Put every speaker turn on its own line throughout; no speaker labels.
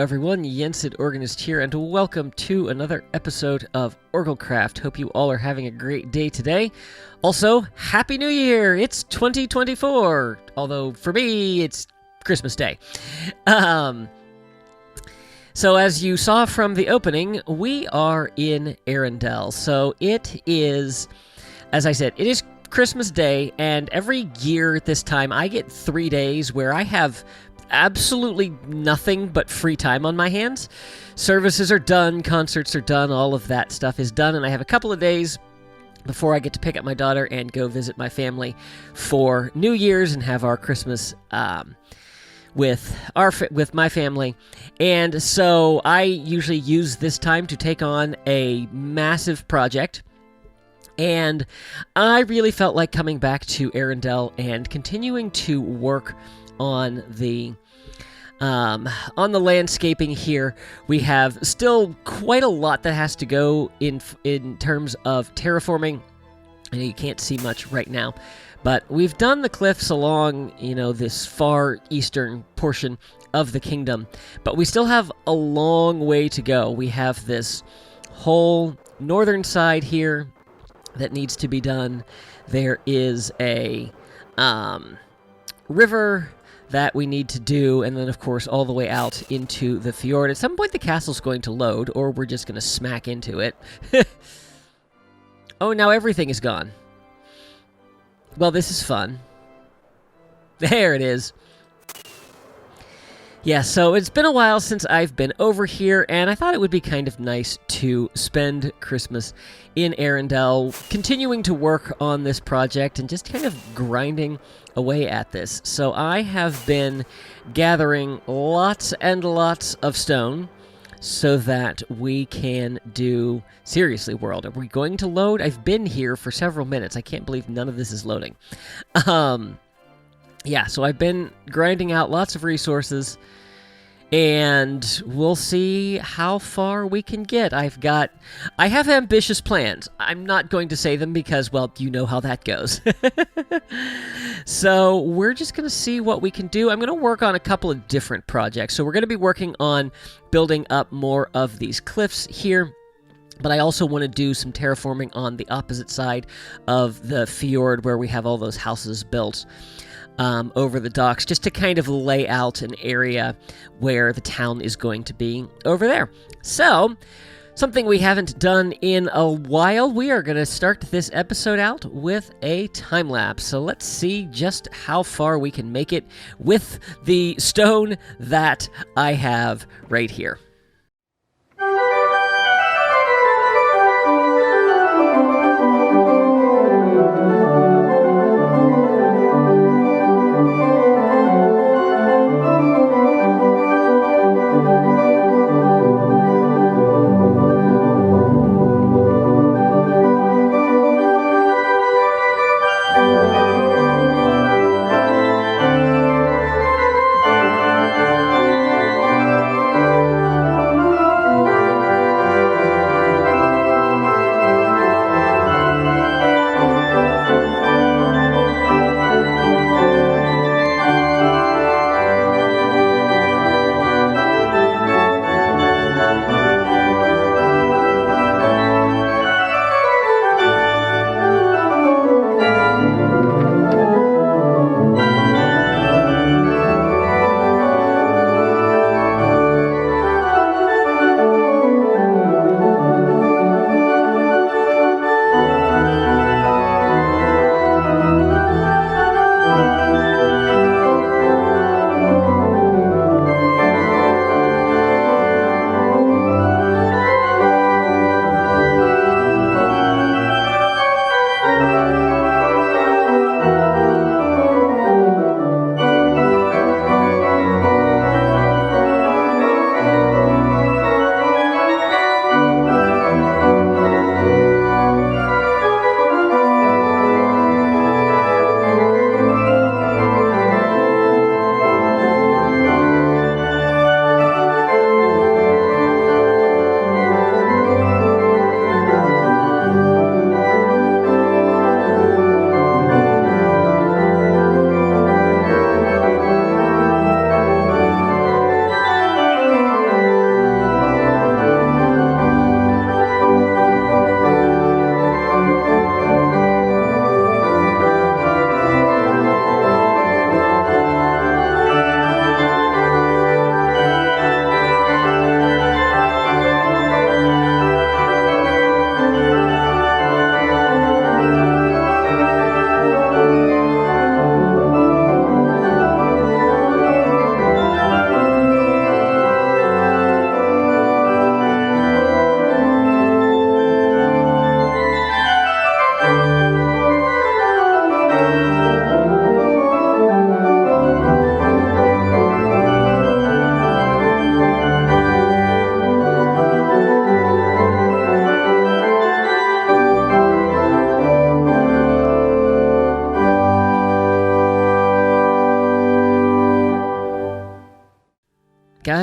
everyone, Yensid Organist here, and welcome to another episode of OrgelCraft. Hope you all are having a great day today. Also, Happy New Year! It's 2024, although for me, it's Christmas Day. So as you saw from the opening, we are in Arendelle. So it is, as I said, it is Christmas Day, and every year at this time, I get 3 days where I have absolutely nothing but free time on my hands. Services are done, concerts are done, all of that stuff is done, and I have a couple of days before I get to pick up my daughter and go visit my family for New Year's and have our Christmas with my family. And so I usually use this time to take on a massive project. And I really felt like coming back to Arendelle and continuing to work on the landscaping here. We have still quite a lot that has to go in terms of terraforming. I know you can't see much right now, but we've done the cliffs along, this far eastern portion of the kingdom, but we still have a long way to go. We have this whole northern side here that needs to be done. There is a river that we need to do, and then of course all the way out into the fjord. At some point the castle's going to load, or we're just going to smack into it. Oh, now everything is gone. Well, this is fun. There it is. Yeah, so it's been a while since I've been over here, and I thought it would be kind of nice to spend Christmas in Arendelle, continuing to work on this project and just kind of grinding away at this. So I have been gathering lots and lots of stone so that we can do... Seriously, world, are we going to load? I've been here for several minutes. I can't believe none of this is loading. Yeah, so I've been grinding out lots of resources, and we'll see how far we can get. I have ambitious plans. I'm not going to say them because, well, you know how that goes. So we're just going to see what we can do. I'm going to work on a couple of different projects. So we're going to be working on building up more of these cliffs here. But I also want to do some terraforming on the opposite side of the fjord where we have all those houses built over the docks, just to kind of lay out an area where the town is going to be over there. So, something we haven't done in a while, we are going to start this episode out with a time-lapse. So let's see just how far we can make it with the stone that I have right here.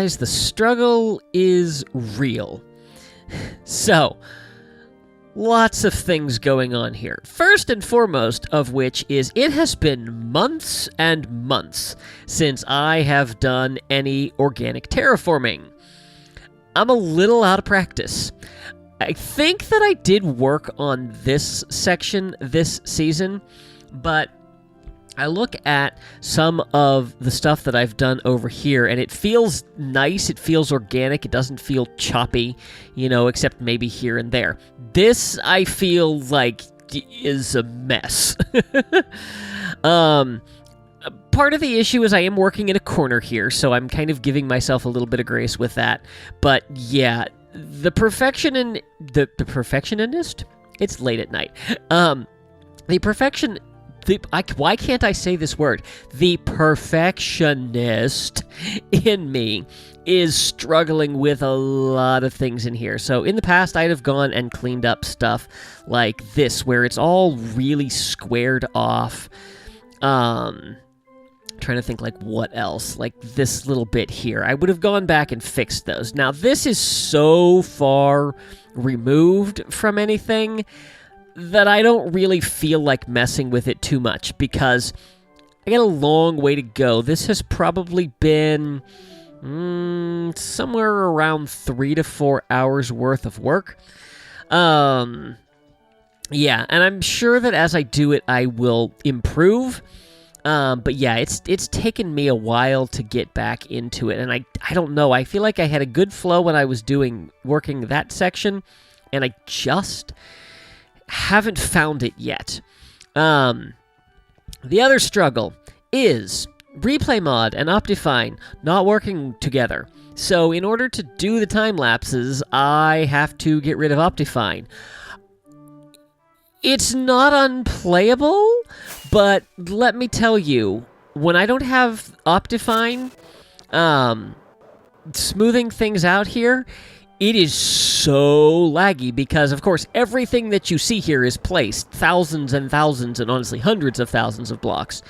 guys, the struggle is real. So, lots of things going on here. First and foremost of which is it has been months and months since I have done any organic terraforming. I'm a little out of practice. I think that I did work on this section this season, but I look at some of the stuff that I've done over here, and it feels nice, it feels organic, it doesn't feel choppy, except maybe here and there. This, I feel like, is a mess. Part of the issue is I am working in a corner here, so I'm kind of giving myself a little bit of grace with that. But yeah, the perfectionist? It's late at night. Why can't I say this word? The perfectionist in me is struggling with a lot of things in here. So in the past, I'd have gone and cleaned up stuff like this, where it's all really squared off. Trying to think like what else, like this little bit here. I would have gone back and fixed those. Now this is so far removed from anything that I don't really feel like messing with it too much, because I got a long way to go. This has probably been somewhere around 3 to 4 hours worth of work. Yeah, and I'm sure that as I do it, I will improve. But yeah, it's taken me a while to get back into it, and I don't know. I feel like I had a good flow when I was working that section, and I just haven't found it yet. The other struggle is Replay Mod and Optifine not working together. So in order to do the time lapses, I have to get rid of Optifine. It's not unplayable, but let me tell you, when I don't have Optifine smoothing things out here, it is so laggy because, of course, everything that you see here is placed thousands and thousands and honestly hundreds of thousands of blocks.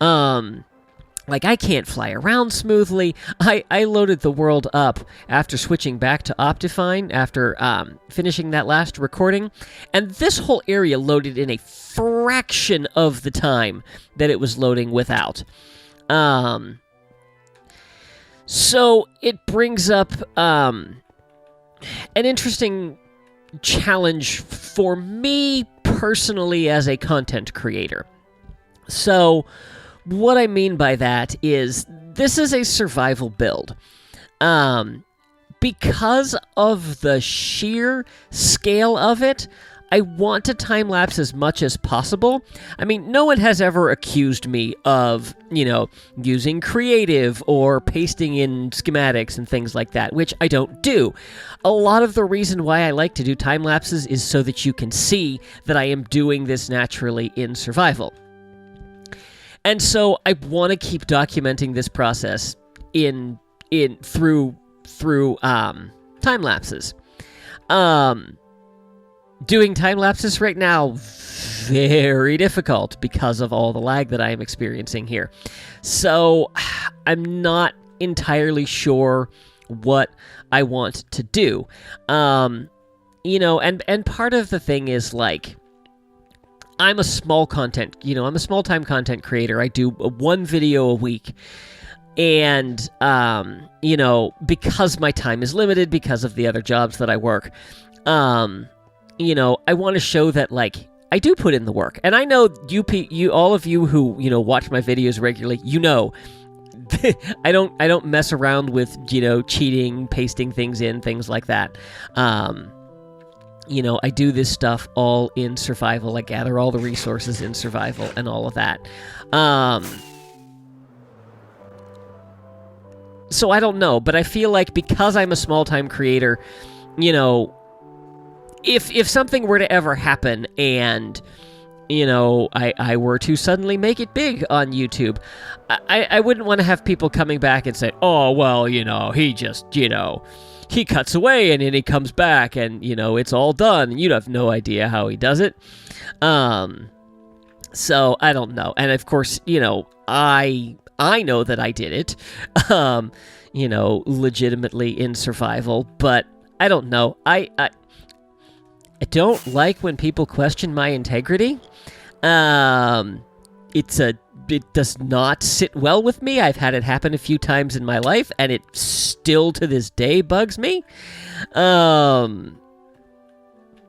Like, I can't fly around smoothly. I loaded the world up after switching back to Optifine after finishing that last recording, and this whole area loaded in a fraction of the time that it was loading without. So it brings up an interesting challenge for me personally as a content creator. So what I mean by that is this is a survival build. Because of the sheer scale of it, I want to time-lapse as much as possible. I mean, no one has ever accused me of, using creative or pasting in schematics and things like that, which I don't do. A lot of the reason why I like to do time-lapses is so that you can see that I am doing this naturally in survival. And so I want to keep documenting this process through time-lapses. Doing time-lapses right now, very difficult because of all the lag that I am experiencing here. So I'm not entirely sure what I want to do. And part of the thing is, like, I'm a small-time content creator. I do one video a week. And, because my time is limited because of the other jobs that I work, I want to show that, like, I do put in the work. And I know all of you who, watch my videos regularly, I don't mess around with, cheating, pasting things in, things like that. I do this stuff all in survival. I gather all the resources in survival and all of that. So I don't know, but I feel like because I'm a small-time creator, if something were to ever happen and, I were to suddenly make it big on YouTube, I wouldn't want to have people coming back and say, oh, well, he just, he cuts away and then he comes back and, it's all done. And you'd have no idea how he does it. So I don't know. And of course, I know that I did it. legitimately in survival. But I don't know. I don't like when people question my integrity. It does not sit well with me. I've had it happen a few times in my life, and it still to this day bugs me.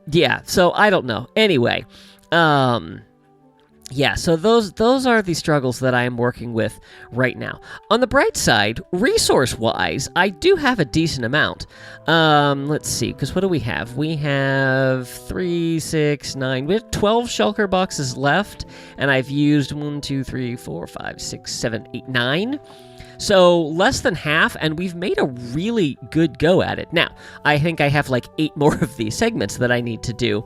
Yeah, so I don't know. Anyway, yeah, so those are the struggles that I am working with right now. On the bright side, resource-wise, I do have a decent amount. Let's see, because what do we have? We have 3, 6, 9. We have 12 shulker boxes left, and I've used 1, 2, 3, 4, 5, 6, 7, 8, 9. So less than half, and we've made a really good go at it. Now, I think I have like 8 more of these segments that I need to do.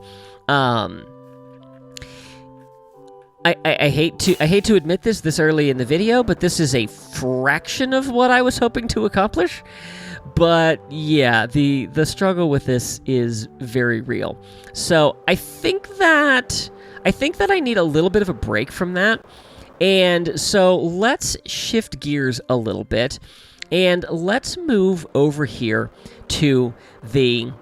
I hate to admit this early in the video, but this is a fraction of what I was hoping to accomplish. But yeah, the struggle with this is very real. So I think that I need a little bit of a break from that. And so let's shift gears a little bit, and let's move over here to the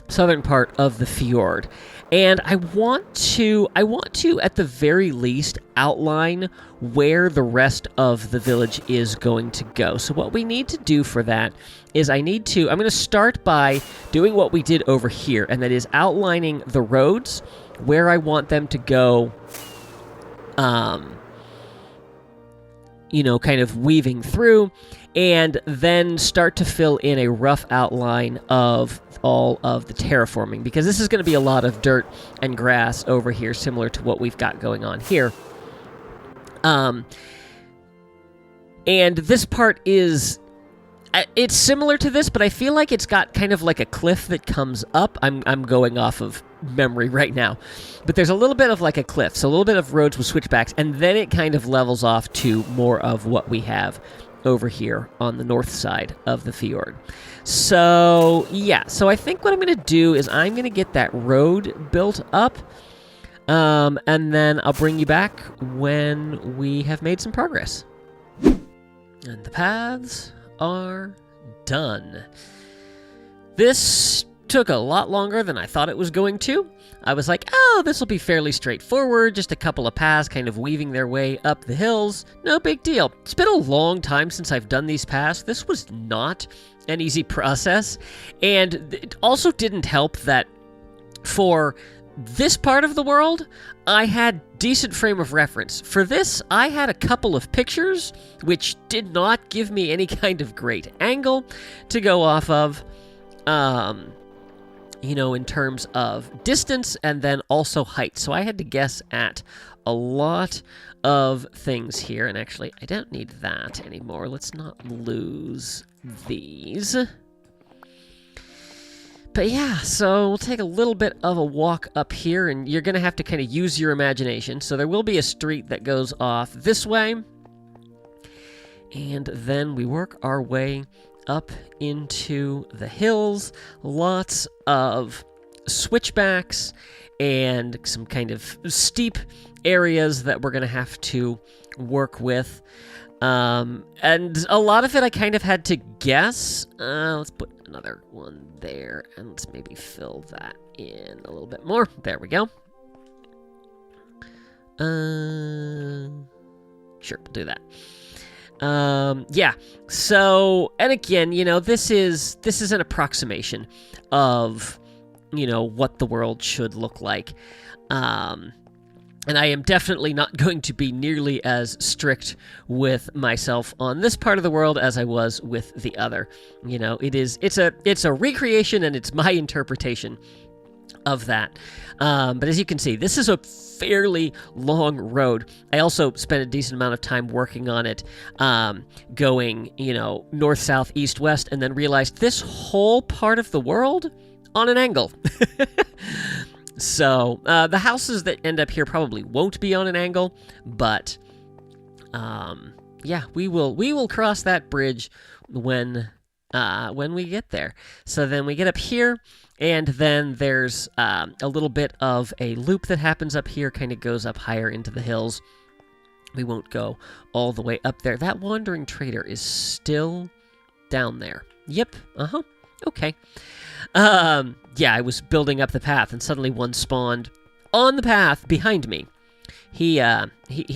southern part of the fjord. And I want to, at the very least, outline where the rest of the village is going to go. So what we need to do for that is I'm going to start by doing what we did over here, and that is outlining the roads, where I want them to go, kind of weaving through, and then start to fill in a rough outline of all of the terraforming, because this is going to be a lot of dirt and grass over here, similar to what we've got going on here. And this part is... it's similar to this, but I feel like it's got kind of like a cliff that comes up. I'm going off of memory right now. But there's a little bit of like a cliff, so a little bit of roads with switchbacks, and then it kind of levels off to more of what we have over here on the north side of the fjord. So, yeah. So I think what I'm going to do is I'm going to get that road built up, and then I'll bring you back when we have made some progress. And the paths are done. This took a lot longer than I thought it was going to. I was like, oh, this will be fairly straightforward, just a couple of paths kind of weaving their way up the hills. No big deal. It's been a long time since I've done these paths. This was not an easy process, and it also didn't help that for this part of the world, I had decent frame of reference. For this, I had a couple of pictures, which did not give me any kind of great angle to go off of, in terms of distance and then also height. So I had to guess at a lot of things here. And actually, I don't need that anymore. Let's not lose these. But yeah, so we'll take a little bit of a walk up here, and you're going to have to kind of use your imagination. So there will be a street that goes off this way, and then we work our way up into the hills. Lots of switchbacks and some kind of steep areas that we're going to have to work with. And a lot of it I kind of had to guess. Let's put another one there, and let's maybe fill that in a little bit more. There we go. Sure, we'll do that. Yeah, so, and again, this is an approximation of, what the world should look like. And I am definitely not going to be nearly as strict with myself on this part of the world as I was with the other. It's a recreation, and it's my interpretation of that. But as you can see, this is a fairly long road. I also spent a decent amount of time working on it, going, north, south, east, west, and then realized this whole part of the world on an angle. So, the houses that end up here probably won't be on an angle, but, yeah, we will cross that bridge when we get there. So then we get up here, and then there's, a little bit of a loop that happens up here, kind of goes up higher into the hills. We won't go all the way up there. That wandering trader is still down there. Yep, okay. Yeah, I was building up the path, and suddenly one spawned on the path behind me. He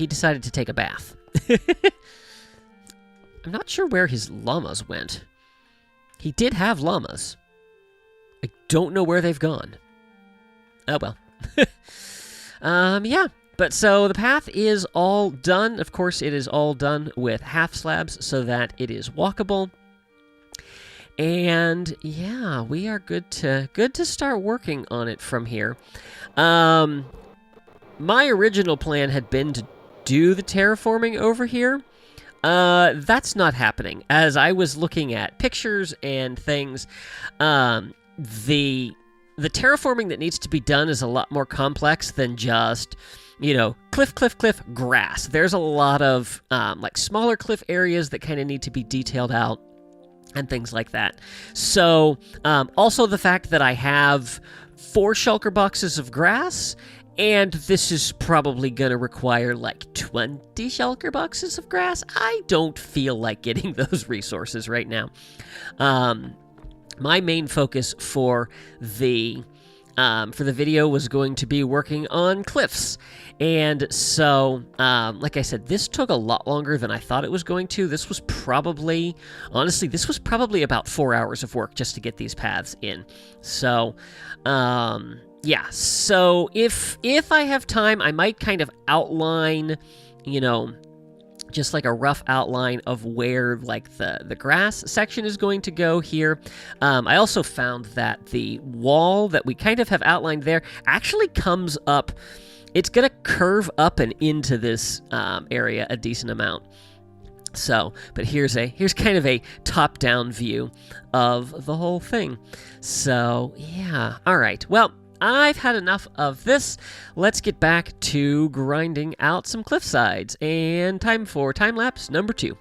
decided to take a bath. I'm not sure where his llamas went. He did have llamas. I don't know where they've gone. Oh, well. Yeah. But so the path is all done. Of course, it is all done with half slabs so that it is walkable. And yeah, we are good to start working on it from here. My original plan had been to do the terraforming over here. That's not happening. As I was looking at pictures and things, the terraforming that needs to be done is a lot more complex than just, cliff, grass. There's a lot of, like, smaller cliff areas that kind of need to be detailed out and things like that. So, also the fact that I have 4 shulker boxes of grass, and this is probably going to require, like, 20 shulker boxes of grass. I don't feel like getting those resources right now. My main focus for the video was going to be working on cliffs. And so, like I said, this took a lot longer than I thought it was going to. This was probably about 4 hours of work just to get these paths in. So, yeah. So if I have time, I might kind of outline, just like a rough outline of where, like, the grass section is going to go here. I also found that the wall that we kind of have outlined there actually comes up. It's going to curve up and into this area a decent amount. So, but here's kind of a top-down view of the whole thing. So, yeah. All right. Well, I've had enough of this. Let's get back to grinding out some cliff sides. And time for time-lapse number 2.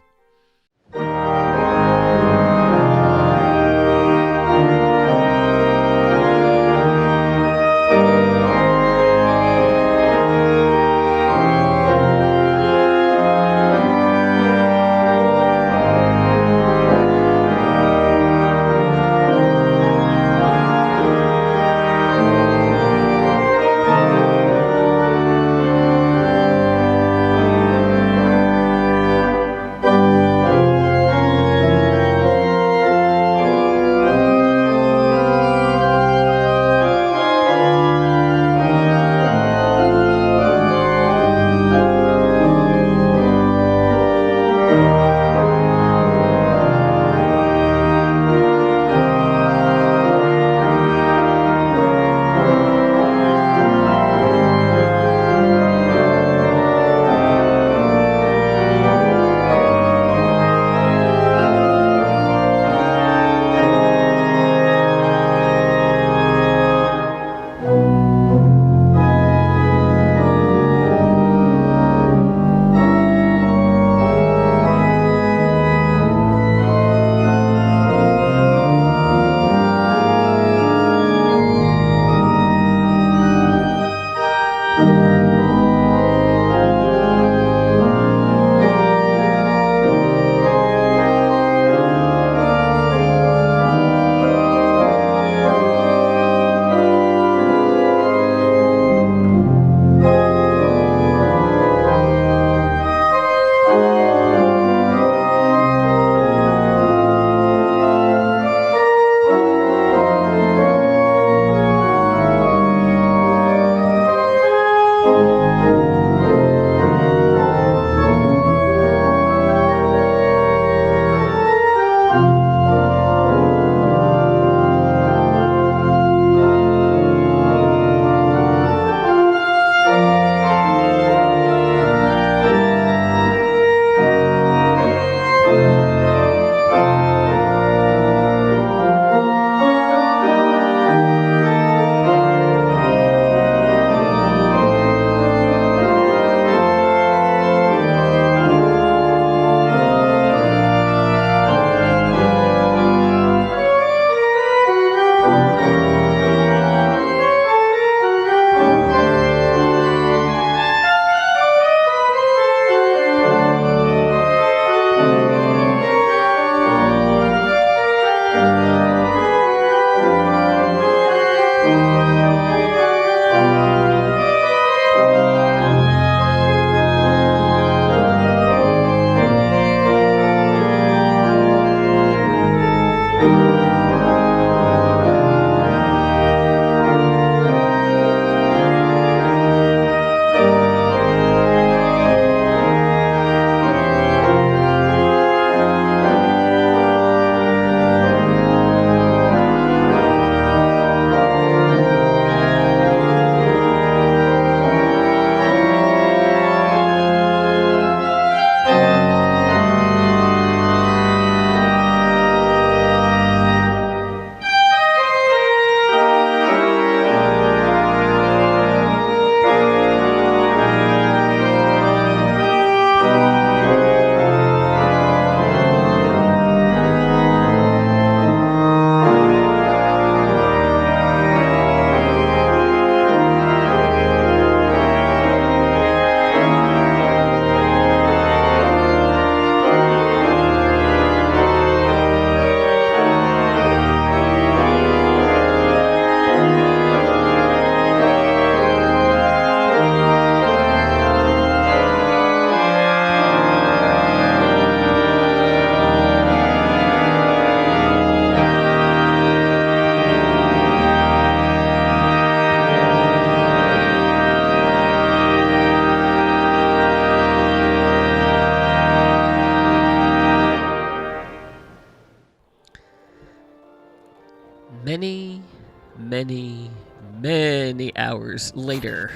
many hours later.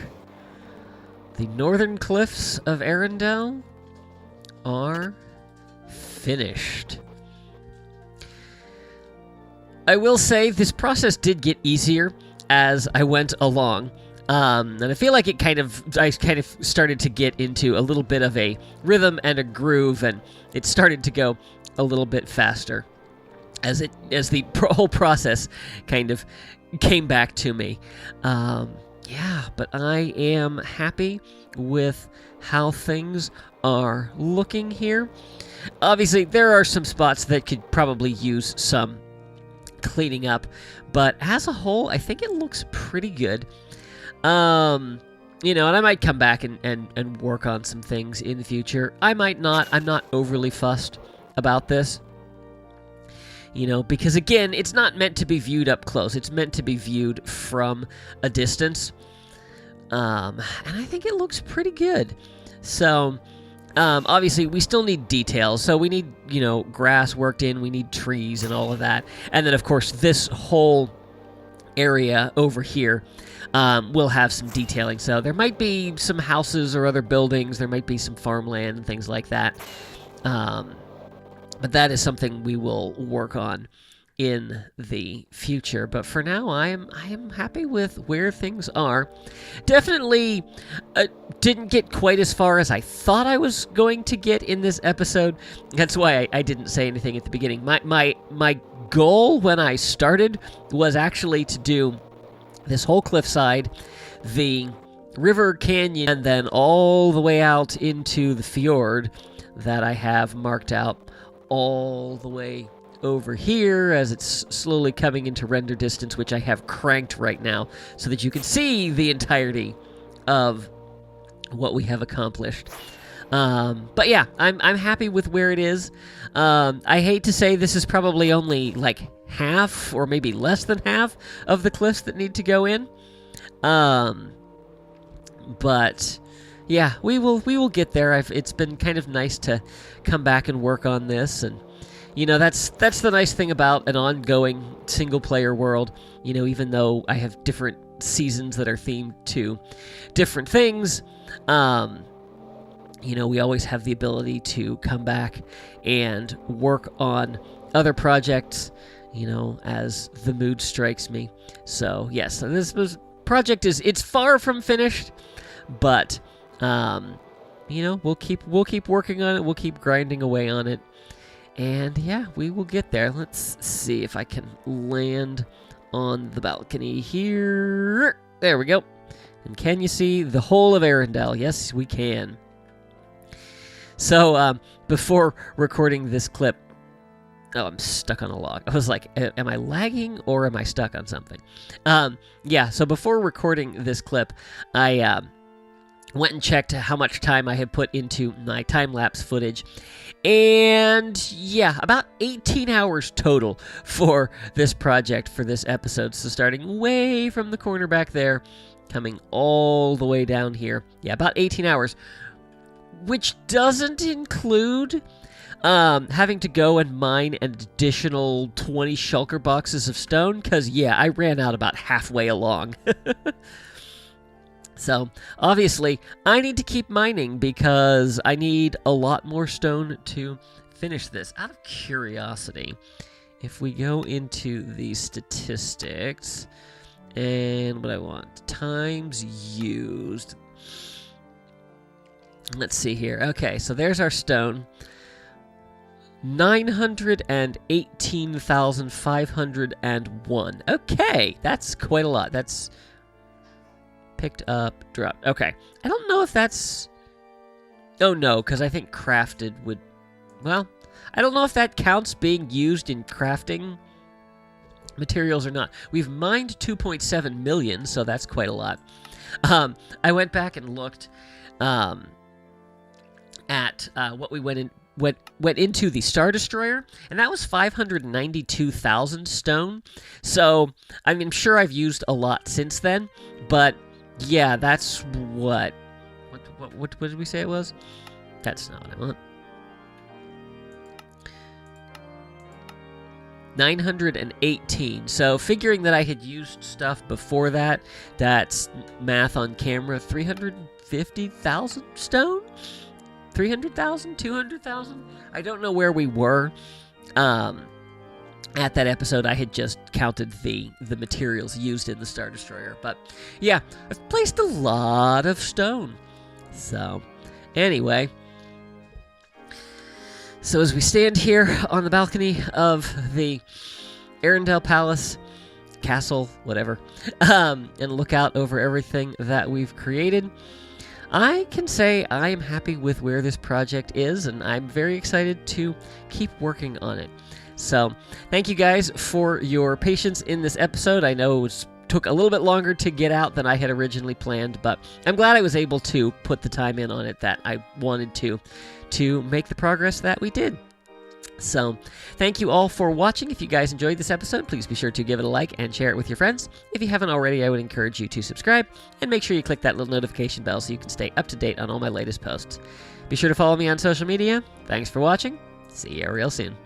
The northern cliffs of Arendelle are finished. I will say this process did get easier as I went along. And I feel like I kind of started to get into a little bit of a rhythm and a groove, and it started to go a little bit faster as the whole process kind of came back to me. Yeah, but I am happy with how things are looking here. Obviously, there are some spots that could probably use some cleaning up, but as a whole, I think it looks pretty good. You know, and I might come back and work on some things in the future. I might not. I'm not overly fussed about this. You know, because again, it's not meant to be viewed up close. It's meant to be viewed from a distance. And I think it looks pretty good. So, obviously, we still need details. So we need, you know, grass worked in. We need trees and all of that. And then, of course, this whole area over here will have some detailing. So there might be some houses or other buildings. There might be some farmland and things like that. But that is something we will work on in the future. But for now, I am happy with where things are. Definitely didn't get quite as far as I thought I was going to get in this episode. That's why I didn't say anything at the beginning. My goal when I started was actually to do this whole cliffside, the river canyon, and then all the way out into the fjord that I have marked out all the way over here as it's slowly coming into render distance, which I have cranked right now so that you can see the entirety of what we have accomplished. But yeah, I'm happy with where it is. I hate to say this is probably only like half or maybe less than half of the cliffs that need to go in. But yeah, we will get there. It's been kind of nice to come back and work on this, and you know, that's the nice thing about an ongoing single-player world. You know, even though I have different seasons that are themed to different things, you know, we always have the ability to come back and work on other projects, you know, as the mood strikes me. So, yes, this project it's far from finished, but, you know, we'll keep working on it. We'll keep grinding away on it. And yeah, we will get there. Let's see if I can land on the balcony here. There we go. And can you see the whole of Arendelle? Yes, we can. So, before recording this clip... Oh, I'm stuck on a log. I was like, am I lagging or am I stuck on something? Yeah, so before recording this clip, I went and checked how much time I had put into my time-lapse footage. And yeah, about 18 hours total for this project, for this episode. So starting way from the corner back there, coming all the way down here. Yeah, about 18 hours, which doesn't include having to go and mine an additional 20 shulker boxes of stone, because yeah, I ran out about halfway along. So, obviously, I need to keep mining because I need a lot more stone to finish this. Out of curiosity, if we go into the statistics, and what I want, times used. Let's see here. Okay, so there's our stone. 918,501. Okay, that's quite a lot. That's... picked up, dropped. Okay. I don't know if that's... Oh, no, because I think crafted would... Well, I don't know if that counts being used in crafting materials or not. We've mined 2.7 million, so that's quite a lot. I went back and looked at what we went into the Star Destroyer, and that was 592,000 stone. So, I'm sure I've used a lot since then, but... yeah, that's what did we say it was? That's not what I want. 918. So figuring that I had used stuff before that, that's math on camera, 350,000 stone? 300,000? 200,000? I don't know where we were. At that episode, I had just counted the materials used in the Star Destroyer. But yeah, I've placed a lot of stone. So anyway, so as we stand here on the balcony of the Arendelle Palace, castle, whatever, and look out over everything that we've created, I can say I am happy with where this project is, and I'm very excited to keep working on it. So, thank you guys for your patience in this episode. I know it took a little bit longer to get out than I had originally planned, but I'm glad I was able to put the time in on it that I wanted to make the progress that we did. So, thank you all for watching. If you guys enjoyed this episode, please be sure to give it a like and share it with your friends. If you haven't already, I would encourage you to subscribe, and make sure you click that little notification bell so you can stay up to date on all my latest posts. Be sure to follow me on social media. Thanks for watching. See you real soon.